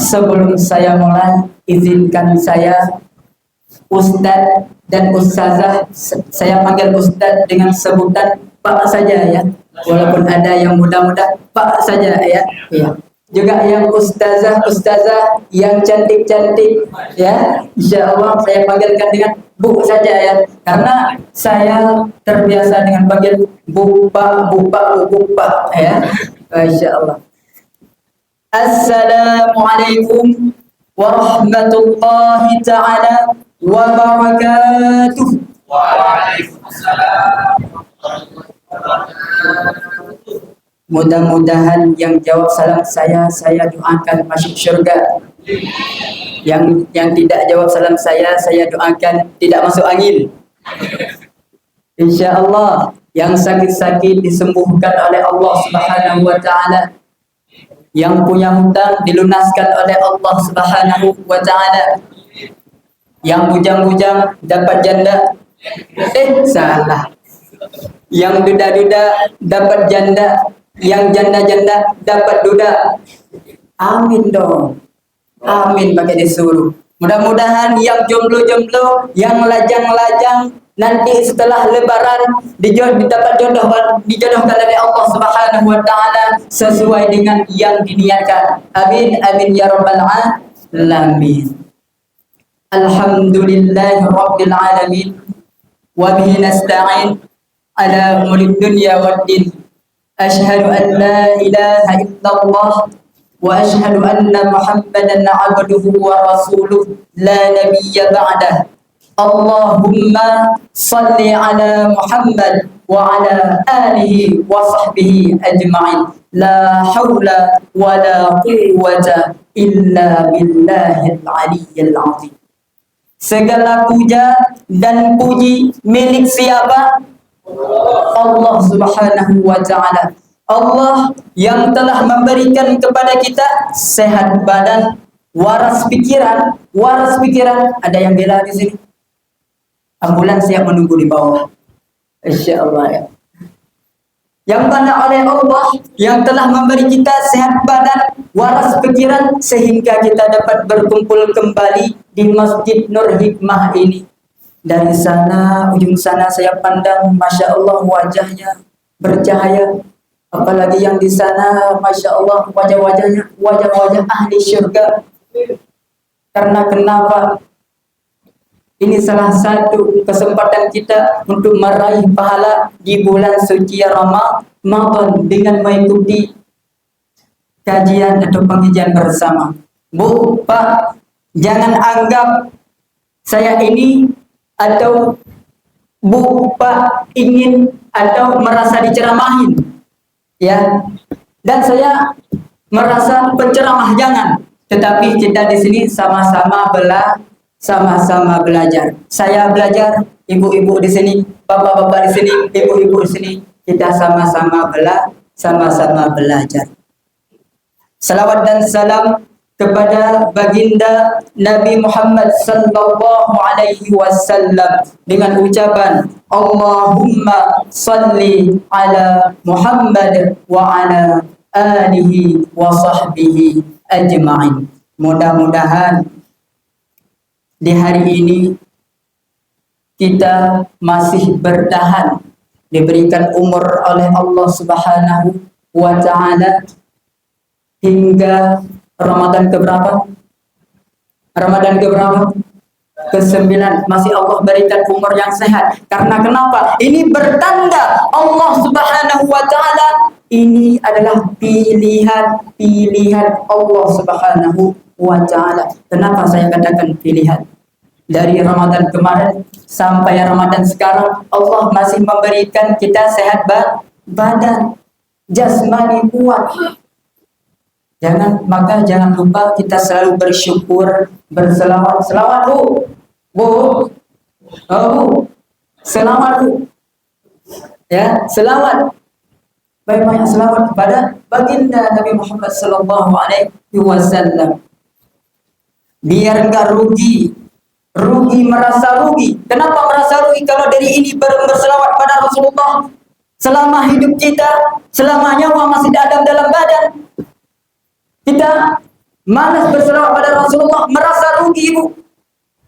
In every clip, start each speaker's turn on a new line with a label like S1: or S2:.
S1: Sebelum saya mulai, izinkan saya Ustadz dan Ustazah, saya panggil Ustadz dengan sebutan Pak saja ya. Walaupun ada yang muda-muda, Pak saja ya. Ya. Juga yang Ustazah yang cantik-cantik ya. Insya Allah saya panggilkan dengan Bu saja ya. Karena saya terbiasa dengan panggil Bu Pak ya. Insya Allah. Assalamualaikum warahmatullahi ta'ala wabarakatuh.
S2: Waalaikumsalam.
S1: Mudah-mudahan yang jawab salam saya doakan masuk surga. Yang tidak jawab salam saya doakan tidak masuk angin. Insya Allah yang sakit-sakit disembuhkan oleh Allah Subhanahu wa Ta'ala. Yang punya hutang dilunaskan oleh Allah Subhanahu wa Ta'ala. Yang bujang-bujang dapat janda. Salah. Yang duda-duda dapat janda. Yang janda-janda dapat duda. Amin dong. Amin pakai disuruh. Mudah-mudahan yang jomblo-jomblo, yang lajang-lajang, nanti setelah lebaran dijodohkan oleh Allah Subhanahu wa Ta'ala sesuai dengan yang diniatkan. Amin amin ya rabbal alamin. Alhamdulillahi rabbil alamin wa bihi nasta'in ala umuri dunya waddin. Asyhadu an la ilaha illallah wa asyhadu anna Muhammadan 'abduhu wa rasuluh la nabiyya ba'dah. Allahumma salli ala Muhammad wa ala alihi wa sahbihi ajma'in. La hawla wa la quwwata illa billahil aliyyil azim. Segala puja dan puji milik siapa? Allah Subhanahu wa Ta'ala. Allah yang telah memberikan kepada kita sehat badan, waras pikiran. Ada yang bela di sini. Ambulans siap menunggu di bawah. Insyaallah ya. Yang mana oleh Allah yang telah memberi kita sehat badan, waras pikiran sehingga kita dapat berkumpul kembali di Masjid Nur Hikmah ini. Dari sana, ujung sana saya pandang, Masya Allah wajahnya bercahaya. Apalagi yang di sana, Masya Allah wajah-wajahnya, wajah-wajah ahli syurga. Karena kenapa? Ini salah satu kesempatan kita untuk meraih pahala di bulan suci Ramadan dengan mengikuti kajian atau pengajian bersama. Bu, Pak, jangan anggap saya ini atau Bu, Pak ingin atau merasa diceramahin, ya. Dan saya merasa penceramah jangan. Tetapi kita di sini sama-sama belajar. Saya belajar, ibu-ibu di sini, bapak-bapak di sini, ibu-ibu di sini, kita sama-sama belajar. Salawat dan salam kepada baginda Nabi Muhammad sallallahu alaihi wasallam dengan ucapan Allahumma salli ala Muhammad wa ala alihi wa sahbihi ajma'in. Mudah-mudahan di hari ini kita masih bertahan, diberikan umur oleh Allah Subhanahu wa Ta'ala hingga Ramadan keberapa? Ke-9. Masih Allah berikan umur yang sehat. Karena kenapa? Ini bertanda Allah Subhanahu wa Ta'ala ini adalah pilihan Allah Subhanahu wa Ta'ala. Kenapa saya katakan pilihan? Dari Ramadan kemarin sampai Ramadan sekarang, Allah masih memberikan kita sehat badan, jasmani kuat. Maka jangan lupa kita selalu bersyukur, berselawat. Selawat Bu. Selawat Bu. Ya, selawat. Banyak selawat kepada baginda Nabi Muhammad sallallahu alaihi wasallam. Biar enggak rugi, merasa rugi. Kenapa merasa rugi? Kalau dari ini berselawat pada Rasulullah selama hidup kita, selama nyawa masih ada dalam badan, kita malas berselawat pada Rasulullah, merasa rugi ibu.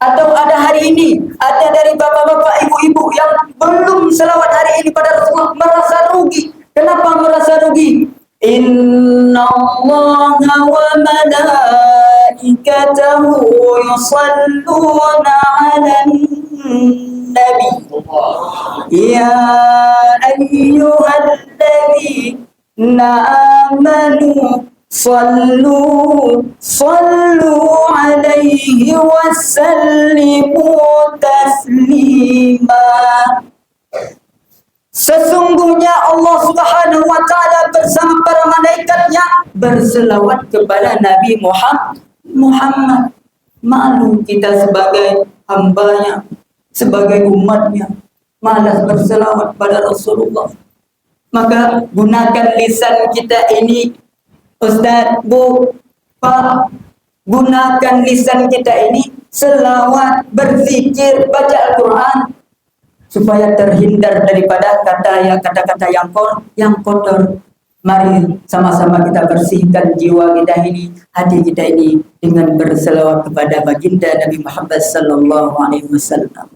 S1: Atau ada hari ini, ada dari bapak-bapak, ibu-ibu yang belum selawat hari ini pada Rasulullah, merasa rugi. Kenapa merasa rugi? Inna Allah wa malaikatahu yusalluna ala nabi. Ya ayyuhalladzina amanu sallu alaihi wasallimu taslima. Sesungguhnya Allah Subhanahu wa taala bersama para malaikatnya berselawat kepada Nabi Muhammad. Malu kita sebagai hambanya, sebagai umatnya, malas berselawat pada Rasulullah. Maka gunakan lisan kita ini, Ustaz, Bu, Pak, gunakan lisan kita ini selawat, berzikir, baca Al-Quran supaya terhindar daripada kata-kata yang kotor. Mari sama-sama kita bersihkan jiwa kita ini, hati kita ini dengan berselawat kepada baginda Nabi Muhammad sallallahu alaihi wasallam.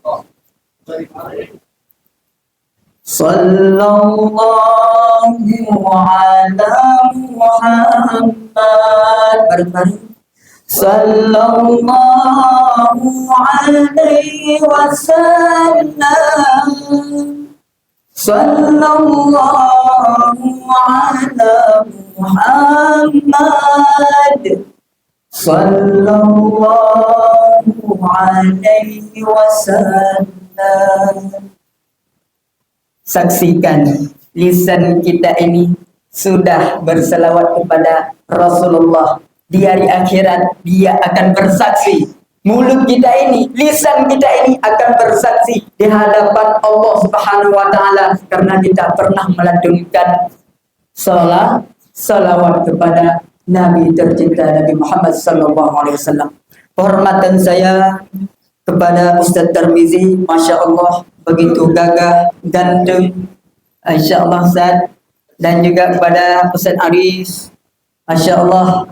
S1: Sallallahu ala Muhammad. Bareng-bareng. Sallallahu alaihi wasallam. Sallallahu ala Muhammad. Sallallahu alaihi wasallam. Saksikan lisan kita ini sudah berselawat kepada Rasulullah. Di hari akhirat dia akan bersaksi. Mulut kita ini, lisan kita ini akan bersaksi di hadapan Allah Subhanahu wa taala karena kita pernah melantunkan salawat kepada Nabi tercinta Nabi Muhammad sallallahu alaihi wasallam. Penghormatan saya kepada Ustaz Tarmizi, Masya Allah, begitu gagah, ganteng, Masya Allah Ustaz. Dan juga kepada Ustaz Aris, Masya Allah,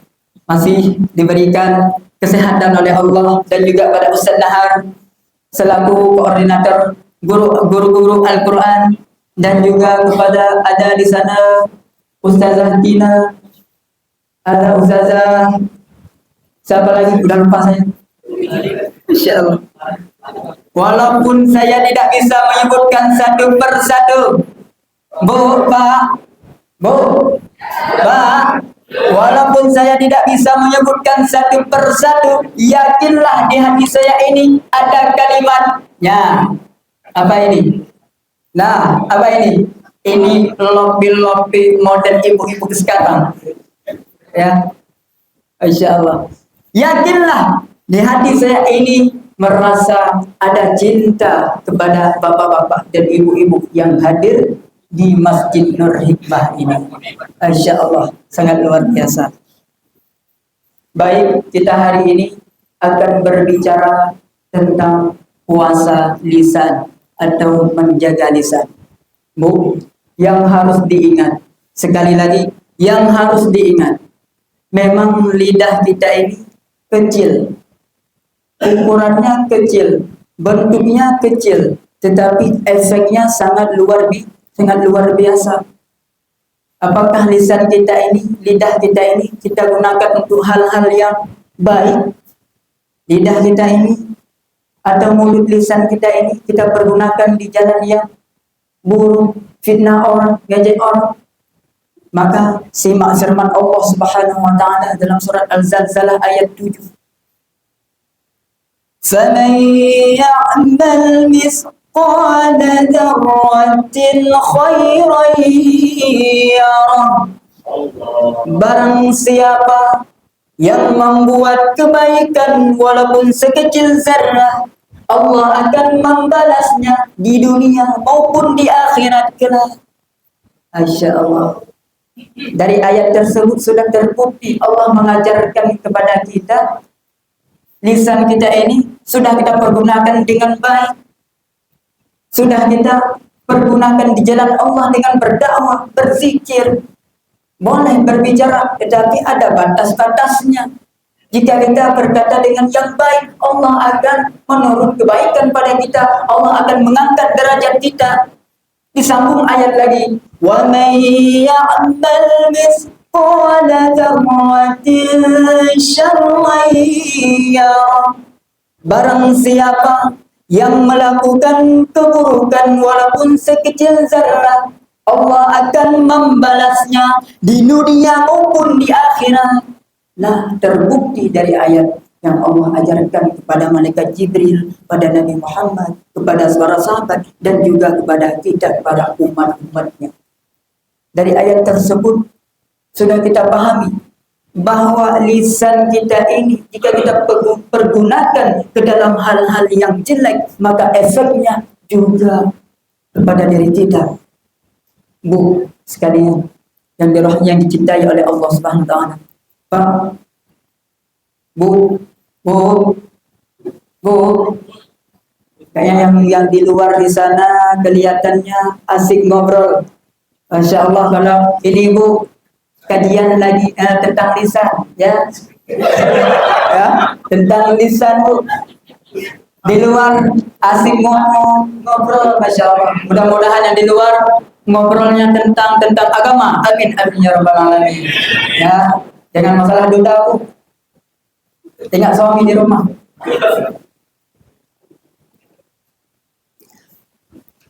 S1: masih diberikan kesehatan oleh Allah. Dan juga pada Ustaz Nahar, selaku koordinator guru-guru Al-Quran. Dan juga kepada ada di sana Ustazah Tina, ada Ustazah, siapa lagi? Udah lupa saya. Insya Allah. Walaupun saya tidak bisa menyebutkan satu persatu, Bu, Pak, walaupun saya tidak bisa menyebutkan satu persatu, yakinlah di hati saya ini ada kalimatnya. Apa ini? Nah, apa ini? Ini lopi-lopi model ibu-ibu sekarang. Ya, Insya Allah. Yakinlah di hati saya ini merasa ada cinta kepada bapak-bapak dan ibu-ibu yang hadir di Masjid Nur Hikmah ini. Insya Allah sangat luar biasa. Baik, kita hari ini akan berbicara tentang puasa lisan atau menjaga lisan. Bu, yang harus diingat, sekali lagi, yang harus diingat, memang lidah kita ini kecil, ukurannya kecil, bentuknya kecil, tetapi efeknya sangat luar biasa. Apakah lisan kita ini, lidah kita ini kita gunakan untuk hal-hal yang baik? Lidah kita ini atau mulut lisan kita ini kita pergunakan di jalan yang buruk, fitnah orang, ngejek orang? Maka simak firman Allah Subhanahu wa taala dalam surat Al-Zalzalah ayat 7. فَمَنْ يَعْمَلْ مِثْقَالَ ذَرَّةٍ خَيْرًا يَرَهُ. Barang siapa yang membuat kebaikan walaupun sekecil zarah, Allah akan membalasnya di dunia maupun di akhirat kelak. Masya Allah. Dari ayat tersebut sudah terbukti Allah mengajarkan kepada kita, lisan kita ini sudah kita pergunakan dengan baik. Sudah kita pergunakan di jalan Allah dengan berdakwah, berzikir. Boleh berbicara, tetapi ada batas-batasnya. Jika kita berkata dengan yang baik, Allah akan menurun kebaikan pada kita. Allah akan mengangkat derajat kita. Disambung ayat lagi. Wa may ya'mal mithqala dzarratin syarran yarah. Barang siapa yang melakukan keburukan walaupun sekecil zarah, Allah akan membalasnya di dunia maupun di akhirat. Nah, terbukti dari ayat yang Allah ajarkan kepada malaikat Jibril, pada Nabi Muhammad, kepada para sahabat, dan juga kepada kita, para umat-umatnya. Dari ayat tersebut, sudah kita pahami bahwa lisan kita ini, jika kita pergunakan ke dalam hal-hal yang jelek, maka efeknya juga kepada diri kita. Bu, sekalian, yang dicintai oleh Allah Subhanahu wa Ta'ala. Pak, Bu, kayaknya yang di luar di sana kelihatannya asik ngobrol. Masya Allah, kalau ini Bu kajian lagi tentang lisan, ya, tentang lisan Bu. Di luar asik ngobrol, Masya Allah. Mudah-mudahan yang di luar ngobrolnya tentang agama. Amin, amin ya rabbal alamin. Ya. Jangan masalah duda, Bu. Tinggal suami di rumah.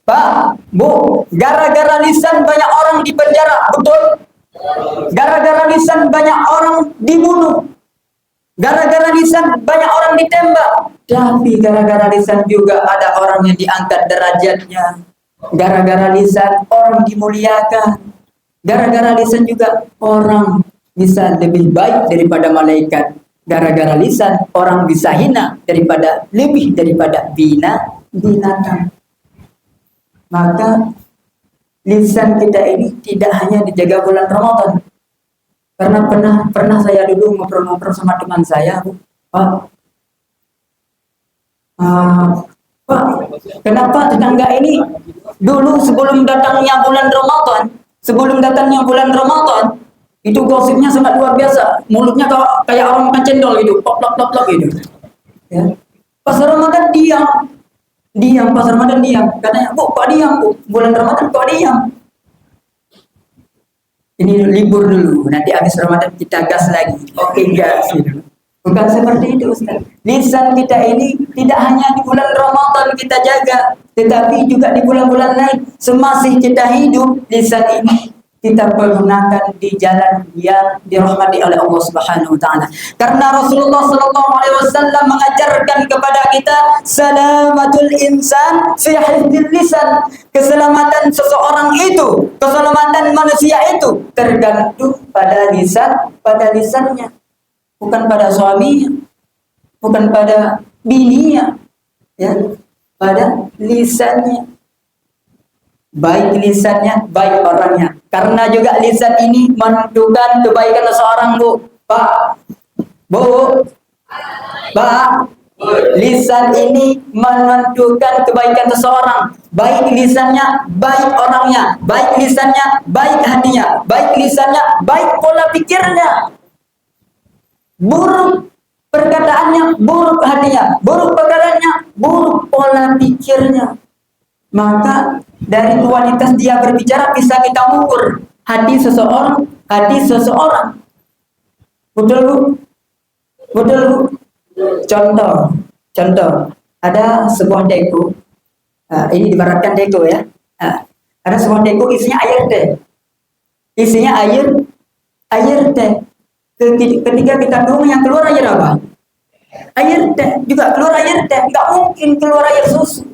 S1: Pak, Bu, gara-gara lisan banyak orang di penjara, betul? Gara-gara lisan banyak orang dibunuh. Gara-gara lisan banyak orang ditembak. Tapi gara-gara lisan juga ada orang yang diangkat derajatnya. Gara-gara lisan orang dimuliakan. Gara-gara lisan juga orang bisa lebih baik daripada malaikat. Gara-gara lisan orang bisa hina lebih daripada binatang. Maka lisan kita ini tidak hanya dijaga bulan Ramadan. Karena pernah saya dulu ngobrol-ngobrol sama teman saya, Pak, kenapa tetangga ini dulu sebelum datangnya bulan Ramadan itu gosipnya sangat luar biasa, mulutnya kayak orang makan cendol gitu, plok gitu. Ya. Pas Ramadan diam, pas Ramadan diam. Katanya, Bu, kok diam, Bu? Bulan Ramadan kok diam? Ini libur dulu, nanti habis Ramadan kita gas lagi. Oke, gas gitu. Bukan seperti itu, Ustaz. Lisan kita ini tidak hanya di bulan Ramadan kita jaga, tetapi juga di bulan-bulan lain. Semasih kita hidup, lisan ini kita pergunakan di jalan yang dirahmati oleh Allah Subhanahu wa Ta'ala. Karena Rasulullah sallallahu alaihi wasallam mengajarkan kepada kita salamatul insan fi hifdzil lisan. Keselamatan seseorang itu, keselamatan manusia itu tergantung pada lisannya. Bukan pada suaminya, bukan pada bininya, ya, pada lisannya. Baik lisannya, baik orangnya. Karena juga lisan ini menentukan kebaikan seseorang, Bu. Pak, lisan ini menentukan kebaikan seseorang. Baik lisannya, baik orangnya. Baik lisannya, baik hatinya. Baik lisannya, baik pola pikirnya. Buruk perkataannya, buruk hatinya. Buruk perkataannya, buruk pola pikirnya. Maka dari kualitas dia berbicara bisa kita ukur hati seseorang. Betul, Bu? Contoh. Ada sebuah teko. Ini dibaratkan teko, ya. Ada sebuah teko isinya air teh. Air teh. Ketika kita minum yang keluar air apa? Air teh. Juga keluar air teh. Nggak mungkin keluar air susu.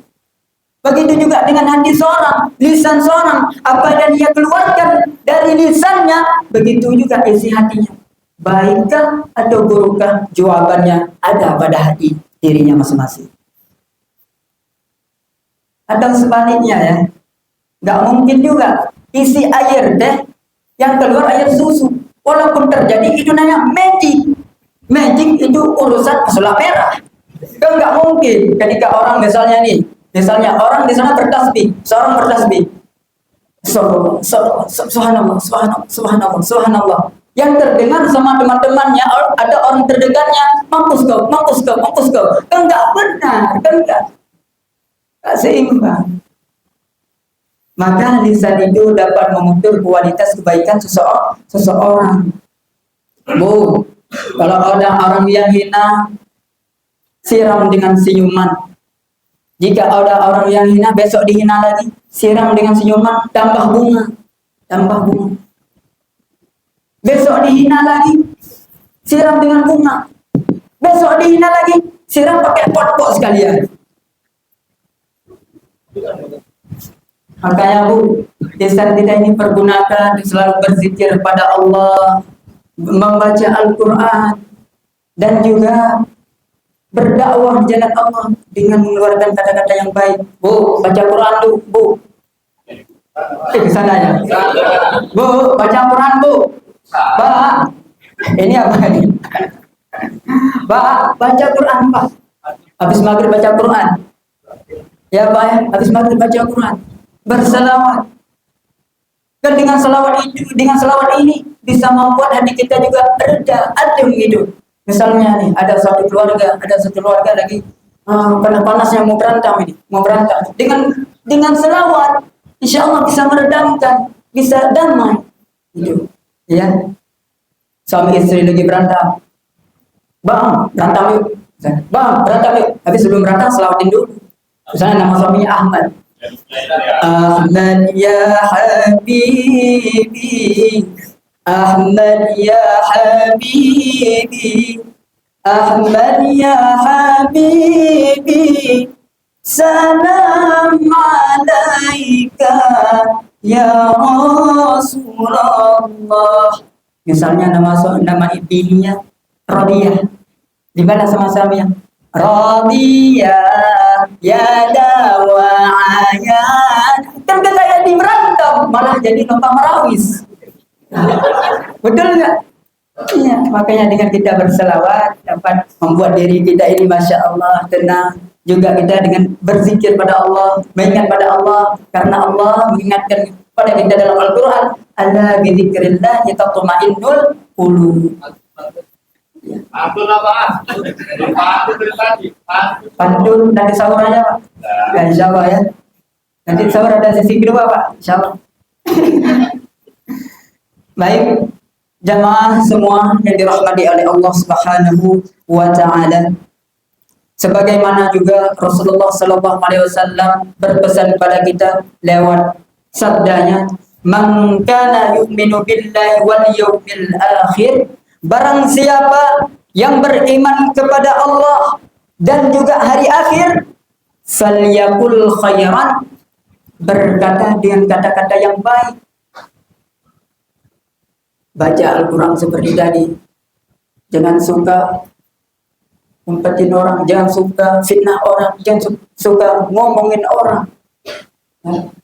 S1: Begitu juga dengan hati seorang, lisan seorang, apa yang dia keluarkan dari lisannya, begitu juga isi hatinya. Baikkah atau burukkah, jawabannya ada pada hati dirinya masing-masing. Atau sebaliknya, ya, nggak mungkin juga isi air teh yang keluar air susu. Walaupun terjadi itu namanya magic. Magic itu urusan sulap merah. Kan nggak mungkin ketika orang misalnya orang di sana bertasbih, seorang bertasbih. Subhanallah. Yang terdengar sama teman-temannya, ada orang terdekatnya, mampus kau, mampus kau, mampus kau. Kan nggak benar, kan nggak seimbang. Maka lisan itu dapat mengukur kualitas kebaikan seseorang. Bu, kalau ada orang yang hina, siram dengan senyuman. Jika ada orang yang hina, besok dihina lagi, siram dengan senyuman, tambah bunga, tambah bunga. Besok dihina lagi, siram dengan bunga. Besok dihina lagi, siram pakai pot-pot sekalian. Makanya Bu, lisan kita ini pergunakan selalu berzikir pada Allah, membaca Al-Quran, dan juga berdakwah di jalan Allah dengan mengeluarkan kata-kata yang baik. Bu, baca Quran dulu, Bu. Ke sana ya. Bu, baca Quran, Bu. Pak, ini apa ini? Pak, baca Quran, Pak. Habis maghrib baca Quran. Ya, Pak, ya. Habis maghrib baca Quran. Berselawat. Dan dengan selawat ini bisa membuat hati kita juga reda, adem gitu. Misalnya nih, ada satu keluarga lagi panas-panas yang mau berantem. Dengan selawat, insya Allah bisa meredamkan, bisa damai, gitu. Ya, suami istri lagi berantem, berantem yuk. Habis sebelum berantem selawatin dulu. Misalnya nama suaminya Ahmad. Ahmad ya Habibi, Ahmad ya Habibi, Ahmad ya Habibi, salam alaika ya Rasulullah. Misalnya nama ibunya Radiyah, dibalas sama suaminya Radiyah ya dawa ayat. Kan kayak di berantem malah jadi lomba marawis. Betul nggak? Iya, makanya dengan kita berselawat dapat membuat diri kita ini masya Allah tenang. Juga kita dengan berzikir pada Allah, mengingat pada Allah, karena Allah mengingatkan pada kita dalam Al-Quran, ala bizikrillah tatma'innul qulub. Pantun nanti sahur aja Pak. Ya, insya Allah ya. Nanti sahur ada sesi kedua Pak, insya Allah. Baik, jamaah semua yang dirahmati oleh Allah Subhanahu wa Ta'ala. Sebagaimana juga Rasulullah Sallallahu Alaihi Wasallam berpesan pada kita lewat sabdanya, "Man kana yu'minu billahi wal yawmil akhir." Barang siapa yang beriman kepada Allah dan juga hari akhir, falyakul khairan, berkata dengan kata-kata yang baik. Baca Al-Quran seperti tadi. Jangan suka umpetin orang, jangan suka fitnah orang, jangan suka ngomongin orang.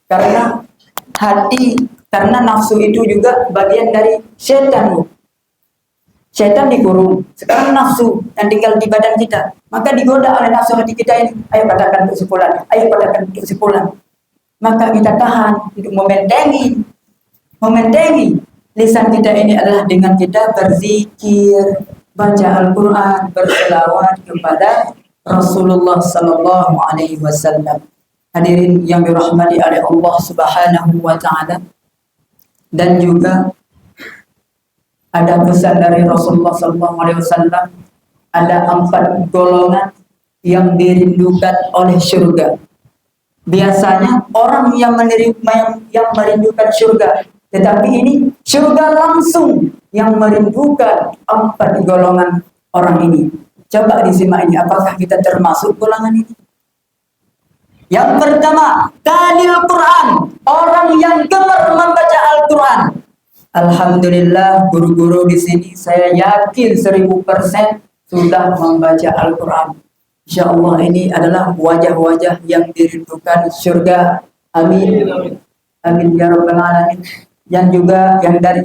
S1: Karena nafsu itu juga bagian dari setan. Setan dikurung, sekarang nafsu yang tinggal di badan kita, maka digoda oleh nafsu hati kita ini. Ayo katakan kesimpulan, maka kita tahan untuk mementengi lisan kita ini adalah dengan kita berzikir, baca Al-Quran, berselawat kepada Rasulullah Sallallahu Alaihi Wasallam. Hadirin yang dirahmati oleh Allah Subhanahu Wa Taala, dan juga ada pesan dari Rasulullah Sallallahu Alaihi Wasallam, ada 4 golongan yang dirindukan oleh surga. Biasanya orang yang merindukan surga, tetapi ini surga langsung yang merindukan 4 golongan orang ini. Coba disimak ini, apakah kita termasuk golongan ini? Yang pertama, talil Quran, orang yang gemar membaca Al-Quran. Alhamdulillah, guru-guru di sini saya yakin 1000% sudah membaca Al-Quran. Insya Allah ini adalah wajah-wajah yang dirindukan surga. Amin. Amin ya rabbal alamin. Yang juga yang dari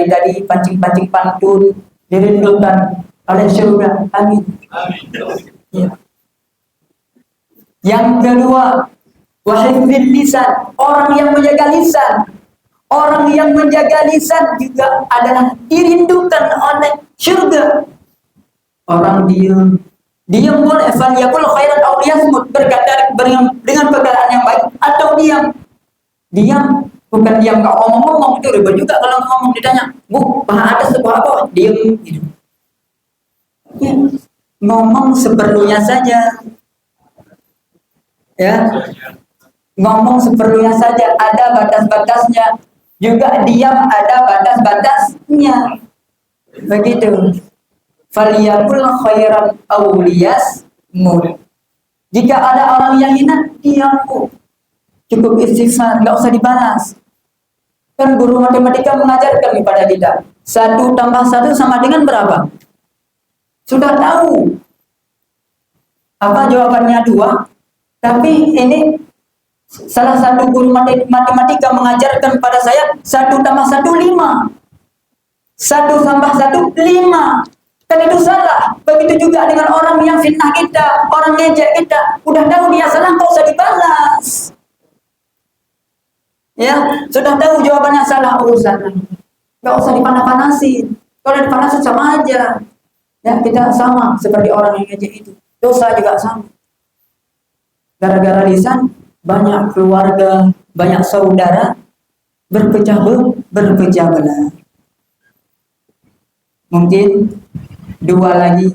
S1: tadi pancing-pancing pantun dirindukan oleh surga. Amin. Ya. Yang kedua, wahifdzil lisan, orang yang menjaga lisan. Orang yang menjaga lisan juga adalah dirindukan oleh surga. Orang diam boleh, falyakul khairan aw liyasmut, berkata dengan perkataan yang baik atau diam. Diam bukan diam nggak ngomong-ngomong, itu ribet juga kalau ngomong ditanya, Bu, paha atas atau paha bawah? Diam gitu. Ya, ngomong seperlunya saja. Ya. Ngomong seperlunya saja, ada batas-batasnya. Juga diam ada batas-batasnya. Begitu. Faliyakul khairan aw liyasmut. Jika ada orang yang hina, diam, Bu. Cukup istighfar, nggak usah dibalas. Kan guru matematika mengajarkan kepada kita, 1 tambah 1 sama dengan berapa? Sudah tahu. Apa jawabannya 2? Tapi ini salah satu guru matematika mengajarkan pada saya 1 tambah 1 5. 1 tambah 1 5. Kan itu salah. Begitu juga dengan orang yang fitnah kita, orang ngejek kita. Udah tahu dia salah, nggak usah dibalas. Ya, sudah tahu jawabannya salah, urusan. Nggak usah dipanas-panasin. Kalau dipanasin sama aja. Ya, kita sama seperti orang yang ngejek itu. Dosa juga sama. Gara-gara lisan, banyak keluarga, banyak saudara berpecah belah. Mungkin 2 lagi.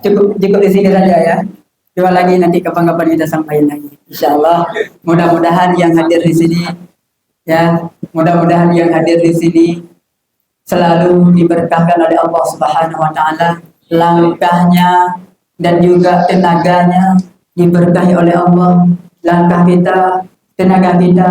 S1: Cukup di sini saja ya. 2 lagi nanti kapan-kapan kita sampaikan lagi. Insyaallah. Mudah-mudahan yang hadir di sini ya, mudah-mudahan yang hadir di sini selalu diberkahkan oleh Allah Subhanahu wa taala, langkahnya dan juga tenaganya diberkahi oleh Allah. Langkah kita, tenaga kita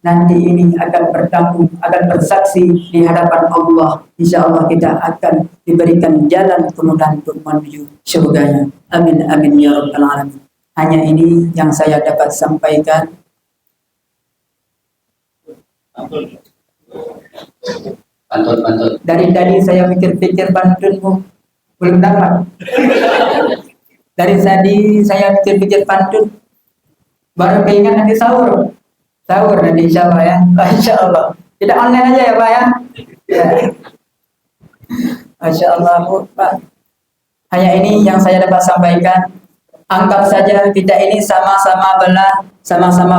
S1: nanti ini akan bertanggung, akan bersaksi di hadapan Allah. Insya Allah kita akan diberikan jalan kemudahan untuk menuju surganya. Amin amin ya rabbal alamin. Hanya ini yang saya dapat sampaikan. Pantun. Dari tadi saya pikir-pikir pantun, Bu. Belum dapat. Dari tadi saya pikir-pikir pantun. Baru keingat nanti sahur. Sahur nanti insya Allah ya. Insya Allah. Tidak online aja ya Pak ya. Ya. Masya Allah Bu, Pak. Hanya ini yang saya dapat sampaikan. Anggap saja kita ini sama-sama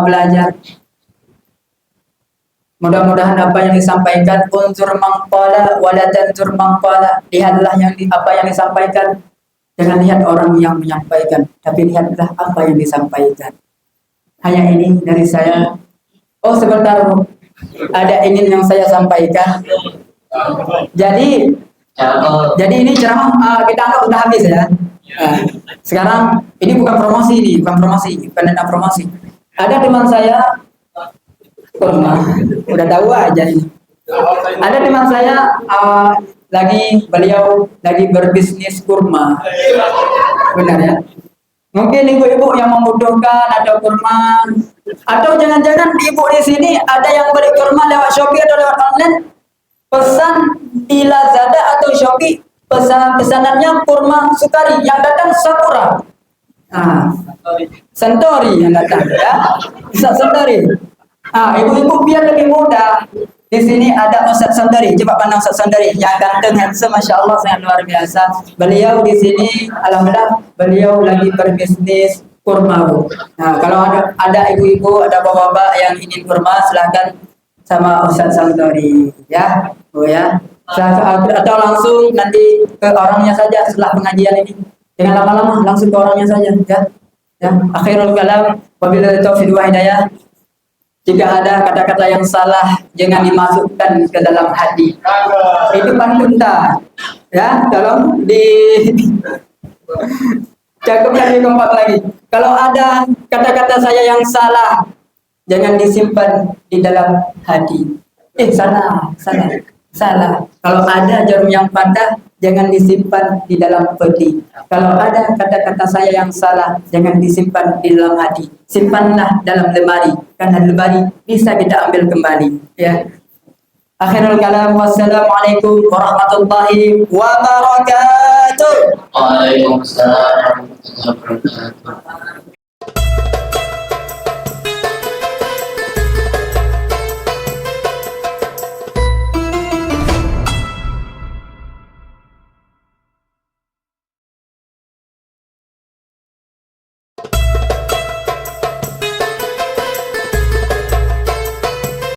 S1: belajar. Mudah-mudahan apa yang disampaikan, unzur mangqala wala tanzur mangqala. Lihatlah apa yang disampaikan. Jangan lihat orang yang menyampaikan, tapi lihatlah apa yang disampaikan. Hanya ini dari saya. Oh sebentar Bu, ada ingin yang saya sampaikan. Jadi ini ceramah kita anggap udah habis ya. Sekarang ini bukan promosi, bukan dana promosi. Ada teman saya kurma, udah tahu aja ini. Ada teman saya beliau lagi berbisnis kurma, benar ya? Mungkin ibu-ibu yang membutuhkan ada kurma, atau jangan-jangan ibu di sini ada yang beli kurma lewat Shopee atau lewat online, pesan di Lazada atau Shopee, pesanannya kurma sukari, yang datang sakura. Sentori yang datang ya, bisa sentori. Ibu-ibu biar lebih mudah. Di sini ada Ustaz Sandari, coba pandang Ustaz Sandari yang ganteng, handsome, masya Allah, sangat luar biasa. Beliau di sini, alhamdulillah, beliau lagi berbisnis kurma. Nah, kalau ada ibu-ibu, ada bapak-bapak yang ingin kurma, silahkan sama Ustaz Sandari, ya, Bu ya. Atau langsung nanti ke orangnya saja setelah pengajian ini. Jangan lama-lama, langsung ke orangnya saja, ya. Ya, akhirul kalam, wabillahi taufiq wa hidayah. Jika ada kata-kata yang salah, jangan dimasukkan ke dalam hati. Itu pantun tak? Ya, tolong cakep lagi, kompak lagi. Kalau ada kata-kata saya yang salah, jangan disimpan di dalam hati. Salah. Kalau ada jarum yang patah, jangan disimpan di dalam peti. Kalau ada kata-kata saya yang salah, jangan disimpan di dalam hati. Simpanlah dalam lemari, karena lemari bisa kita ambil kembali. Ya. Akhirul kalam, wassalamualaikum warahmatullahi wabarakatuh.